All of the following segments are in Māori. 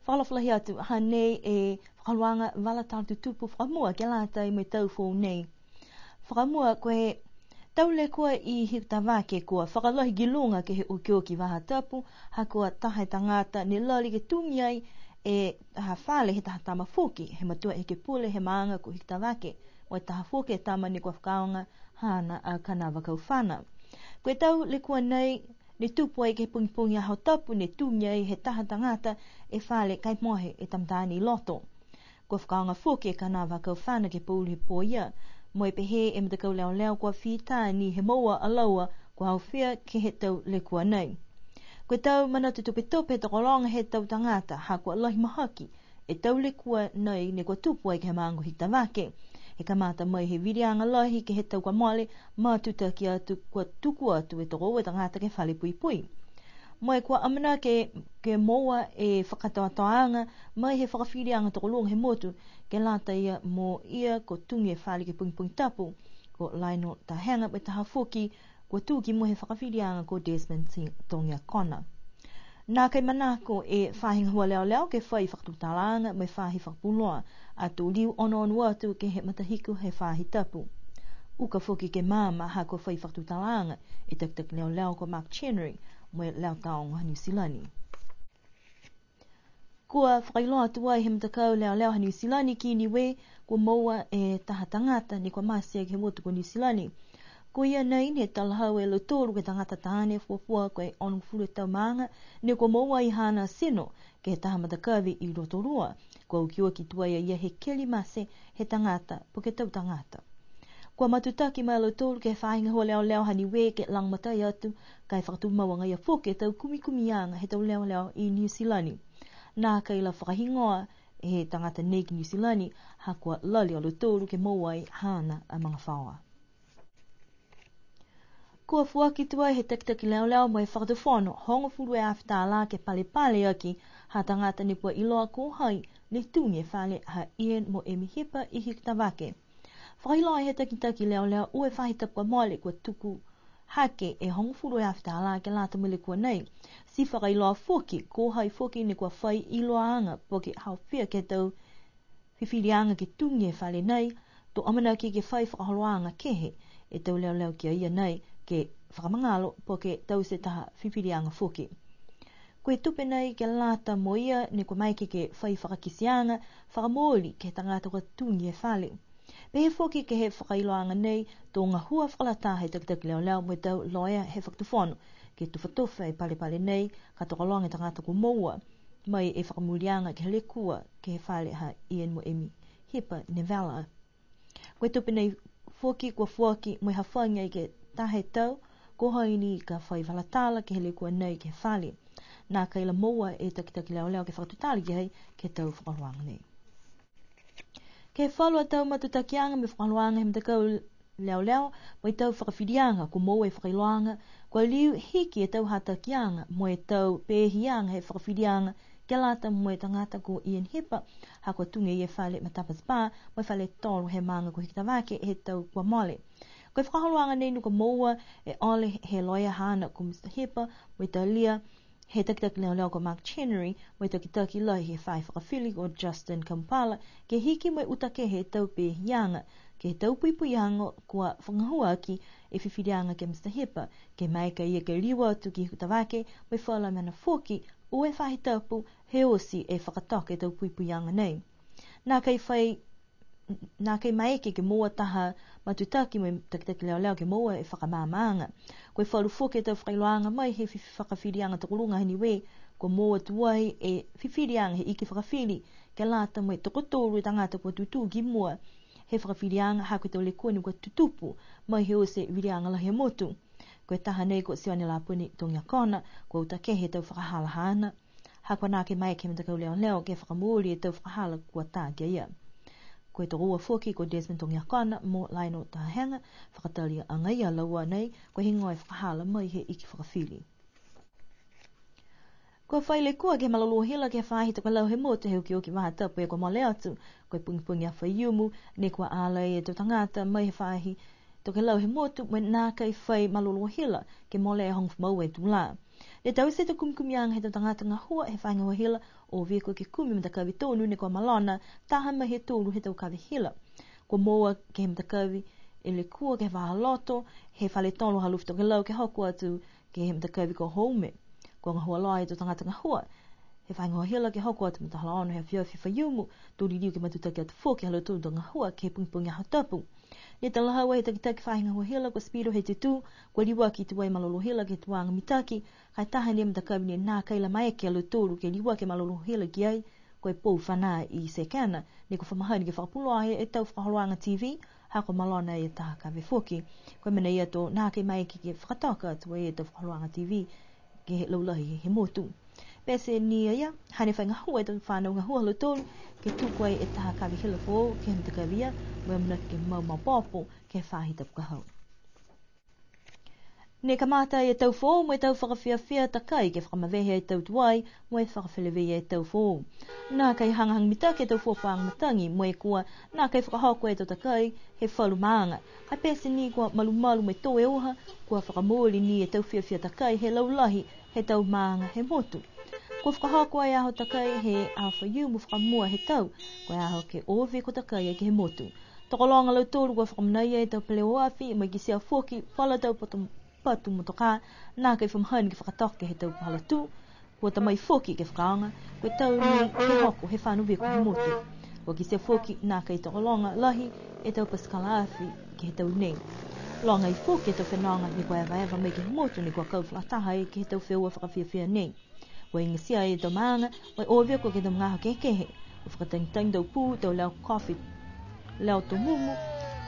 whalawhalahi atu hanei e whakaluanga wala tālu tutupu whakamua ke lata i mai tau fōu nei. Whakamua koe tau le kua i hikutawake kua whakalohi gilunga ke he ukioki waha tapu ha kua tahai tangata ni lali ke tungi ai e ha whale he taha tama fuki he matua e ke pule he maanga ko hikutawake o taha fuki e tama ni kua whakaonga hana a kanawa kau whana. Koe tau le kua nei ni tupu ai ke pungi aho tapu ni tungi ai he taha tangata e whale kai mohe e tamtani loto. Kua whakaonga fuki e kanawa kau whana ke puli he poia moe pehe e mtakau leo kua whita ni he moa alaua kua hau whia ke he tau le kua nei. Koe tau mana tutupe takolonga he tau tangata ha kua lahi mahaki e tau le kua nei ne kua tupu ai ke he maangu hikitawake. E kamata mai he virianga lahi ke he tau kua mole mātuta ki atu kua tuku atu e toko e tangata ke whale pui pui. Moe kua amana ke moa e whakatoatoanga mai he whakawhirianga tokolonga he motu ke lata ia mo ia ko tungi e whale ke pung tapu ko Laino Tahenga pe taha fuki kua tuki mo he whakawhirianga ko Desmond Tongia Kona. Nā kei manako e whahinga hua leo ke whai whakatutalanga mai whahi whakapuloa atu liu ono atu ke he matahiku he whahi tapu. Uka fuki ke mama ha kua whai whakatutalanga e tak leo ko Mark Chenery mo leo taonga New Zealand. Kua whakailoa tuai he mtakau leo New Zealand ki niwe kua moa e taha tangata ni kua masia ke motu ko New Zealand. Ko ia nei ne talahau e lo toru ke tangata tahane fuafua koe onu fulu tau maanga ne kua moa i hana sino ke he taha matakawi i rotorua kua ukiwa ki tuai ia he keli mase he tangata po ke tau tangata. Kua matutaki mai lo toru ke whahinga hua leo hani we ke lang matai atu kai whakatumawanga ia fuke tau kumianga he tau leo i New Zealand. Nā kaila whakahingoa he tangata nei ki New Zealand ha kua lali o lo toru ke moa i hana a mga whaua. Kua fuaki tuai he takitaki leo mai whakatawhono hongo furu e awhitala ke pale aki ha tangata ni kua iloa ko hai ni tungi e whale ha Ian mo emi hipa i hikitawake. Whakailoa he takitaki leo ue whahita kua mole kua tuku hake e hongo furu e awhitala ke lata mele kua nei. Si whakailoa fuki ko hai fuki ni kua whai iloaanga po ke hau whia ke tau whiwhirianga ke tungi e whale nei to amana ki ke whai whakaholoanga kehe e tau leo kia ia nei ke whakamangalo po ke tau se taha whiwhirianga fuki. Koe tupe nei ke lata mo ia ni kua maike ke whai whakakisianga whakamoli ke tangata kua tungi e whale. Pehe fuki ke he whakailoanga nei tō ngā hua whakalata he takitaki leo mo tau loia he whakatuwhono ke tuwhatuwha e pale nei ka tokalonga e tangata kua moua mai e whakamulianga ke hele kua ke he whale ha Ian mo emi hipa nevela. Koe tupe nei fuki kua fuaki mo hawhainga i ke tahe tau ko haini ka whai walatala ke hele kua nei ke whale. Nā kaila moua e takitaki leo ke whakatutali ki hei ke tau whakaruanga nei. Ke whalua tau matutakianga me whakaruanga he mtakau leo mo i tau whakawhirianga ko moua e whakailoanga kua liu hiki e tau hatakianga mo e tau pēhianga he whakawhirianga ke lata mo e tangata ko Ian Hipa ha kua tunge i e whale matapaspa mo e whale tolu he maanga ko hikitawake he tau kua mole. Koe whakaharuanga nei nuka moua e ole he loia hana ko Mr. Hipa mo i talia he takitaki leo ko Mark Chenery mo i takitaki lai he whai whakawhili o Justin Kampala ke hiki mo i utake he tau pēhianga ke he tau puipuianga kua whangahua aki e whiwhirianga ke Mr. Hipa ke maika ia ke liwa atu ki hikutawake mo i whala mana fuki ue whahi tapu he osi e whakatoke tau puipuianga nei. Nā kei maike ke moa taha matutaki mo takitaki leo ke moa e whakamāmaanga. Koe whalu fuke tau whakailoanga mai he whakawhirianga tokolunga hini we ko moa tuai e whiwhirianga he iki whakawhiri ke lata mo e tokotoru e tangata kua tutu ki mua he whakawhirianga ha koe tau le kua ni kua tutupu mai he ose virianga lahi motu. Koe taha nei ko sione la puni Tongia Kona kua utake he tau whakahala hana. Ha kua nā kei maike me takau leo ke whakamuri e tau whakahala kua tākia ia. Koe to rua fuki ko Desmond Tongia Kona mo Laino Tahenga whakatalia angaia laua nei koe hingoe whakahala mai he iki whakawhiri. Koe whaile kua ke malolo hila ke whahi to ka lau he motu he uki oki waha tapu e kua mole atu koe pungi a whaiumu ne kua alai e to tangata mai he whahi to ka lau he motu me nā kai whai malolo hila ke mole e hongfu mau e tula. Le tau se te kumkumianga he te tangata ngā hua he whainga wa hila o veko ke kumi mta kawi tonu ne kua malana taha ma he tonu he tau kawi hila. Kua moa ke he mta kawi e le kua ke waha loto he whale tonu halufto ke lau ke hoku atu ke he mta kawi ko houme. Kua ngā hua loa he te tangata ngā hua he whainga wa hila ke hoku atu mta hala ono he whiawhi whaiumu tūri riu ke matutaki atu fōki halo tūru ngā hua ke he pungpungi aho tapu. Le tala hawa he takitaki whainga hua hila ko spiro he tutu kua liwa ki tuwai malolo hila ke tuanga mitaki kai taha ni mta kawi ni nā kaila mai ke halo tūru ke liwa ke malolo hila ki ai koe pou whanā i sekana ni ko whamahani ke whakapuloa he e tau whakaroanga TV hako malona e taha kawe fōki koe mena ia tō nā kai mai ke whakataka tuwai e tau whakaroanga TV ke he laulahi he motu. Pese ni ia, hane whainga hua e tau whanau ngā hua halo tōru ke tūkwai e taha kawe hila fō ke mta kawia moe mna ke mau pōpo ke whahi tapu kahau. Ne kamata e tau fō moe tau whakawhiawhia takai ke whakamewehe e tau tuai moe whakawhilewehe e tau fō. Nā kai hangahang mita ke tau fō whaang matangi moe kua nā kai whakahoko e tau takai he whalu maanga. Hai pese ni kua malumalu me tō e oha kua whakamōli ni e tau whiawhia takai he laulahi he tau maanga he motu. Kua whakahoko ai aho takai he aho whaiumu whakamua he tau koe aho ke owe ko takai ke he motu. Tokolonga lau tōru kua whakamanaia e tau peleo afi mo i ki sea fōki whala tau patu motoka nā kai whamahani ke whakatoke he tau pahala tū kua tamai fōki ke whakaanga koe tau ni he hoko he whanu weko he motu. Kua ki sea fōki nā kai tokolonga lahi e tau paskala afi ke he tau nei. Longa i fōki e tau whenanga ni kua ewa mai ke he motu ni kua kau whakataha e ke he tau wheua whakawhiawhia nei. Wa inga sia e tau maanga, wai owe ko ke tau ngaha kekehe. O whakatangitang tau pū, tau leo coffee, leo tau mumu,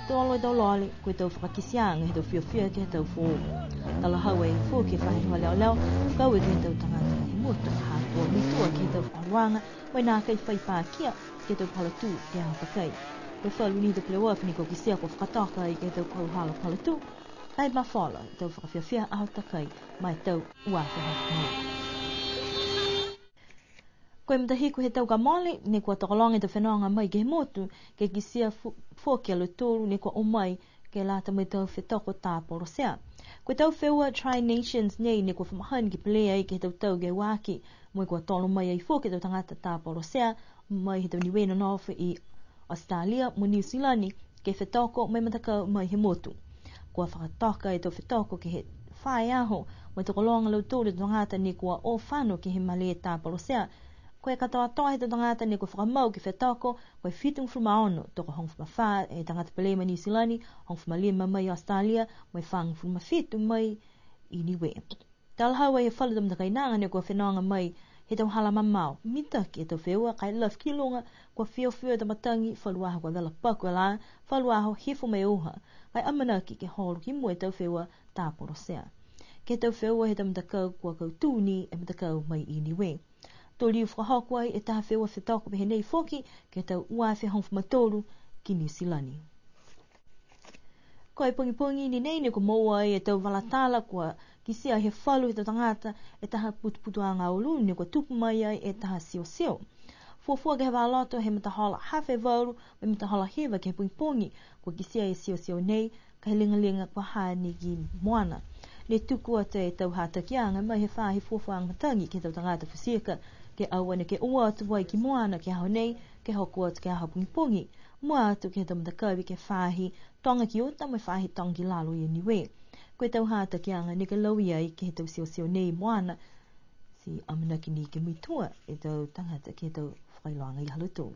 tau alo e tau lole, koe tau whakakisianga he tau whiawhia ke he tau fōmu. Tala hawa e fōki e whahinua leo leo, kau e ke he tau tangata he motu, hātua mitua ke he tau wharuanga, wai nā kai whaipā kia ke tau palatū ke aho pakai. Koe whalu ni tau plewaf ni ko kisia ko whakataka i ke tau kauhala palatū, kai mawhala tau whakawhiawhia aho takai, mai tau uawhi hafumau. Koe mtahiku he tau ka mole, ne kua tokolonga te whenonga mai ke he motu, ke kisia fōki alo tōru, ne kua omai ke lata mai tau whetoko tā porosea. Koe tau wheua Tri-Nations nei, ne kua whamahani ki pelea i ke he tau tau ke waki, moi kua tolo mai ai fōki tau tangata tā porosea, mai he tau niwena nofa i Australia, mo New Zealand, ke whetoko mai matakau mai he motu. Kua whakatoka e tau whetoko ke he whae aho, mai tokolonga lau tōru tangata ne kua o whano ke he male tā porosea, koe katoa toa he te tangata ne koe whakamau ki whetoko, koe whitung whumaono, toko hong whumawha e tangata pelema New Zealand, hong whumalima mai Australia, mai whang whumawhitu mai i niwe. Talhawa he whalu tamta kainanga ne koe whenonga mai he tau hala mamau, mita ki e tau wheua, kai laf kilonga, koe whio tamatangi, whaluaha koe vela paku ala, whaluaha hifo mai oha, kai amanaki ke horo ki mua e tau wheua tā porosea. Ke tau wheua he tamta kau kua kau tūni e mta kau mai i niwe. Tō liu whakahokuai e taha wheua whetoko pehe nei whoki ke tau uawhi hongwhamatoru ki New Zealand. Koe pungi ni nei ne ko moua e tau walatala kua kisia he whalu he tau tangata e taha putu a ngā olu ne ko tupu mai ai e taha sio. Fuafua ke he waloto he matahola hawhe vauru me matahola hewa ke he pungi kua kisia e sio nei ka he linga kua haani ki moana. Ne tuku ata e tau hatakianga mai he whahe fuafua ang matangi ke tau tangata whasieka ke awane ke ua atu wai ki moana ke aho nei, ke hoko atu ke aho pungi. Mua atu ke tau mtakawi ke whahi tonga ki ota mai whahi tonga ki lalo i niwe. Koe tau hata ki anga ne ke laui ai ke he tau sio nei moana si amanaki ni ke mitua e tau tangata ke tau whailoanga i haloto.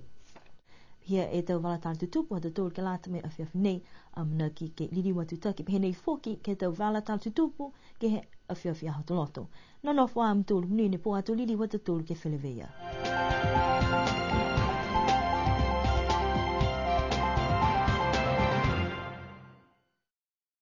Hia e tau walatala tutupu hata tōru ke lata me awhiawhi nei amanaki ke liri watu taki pehe nei whoki ke tau walatala tutupu ke he awhiawhi aho toloto. Nono wha am tōru mnene po atu liri wata tōru ke whelewea.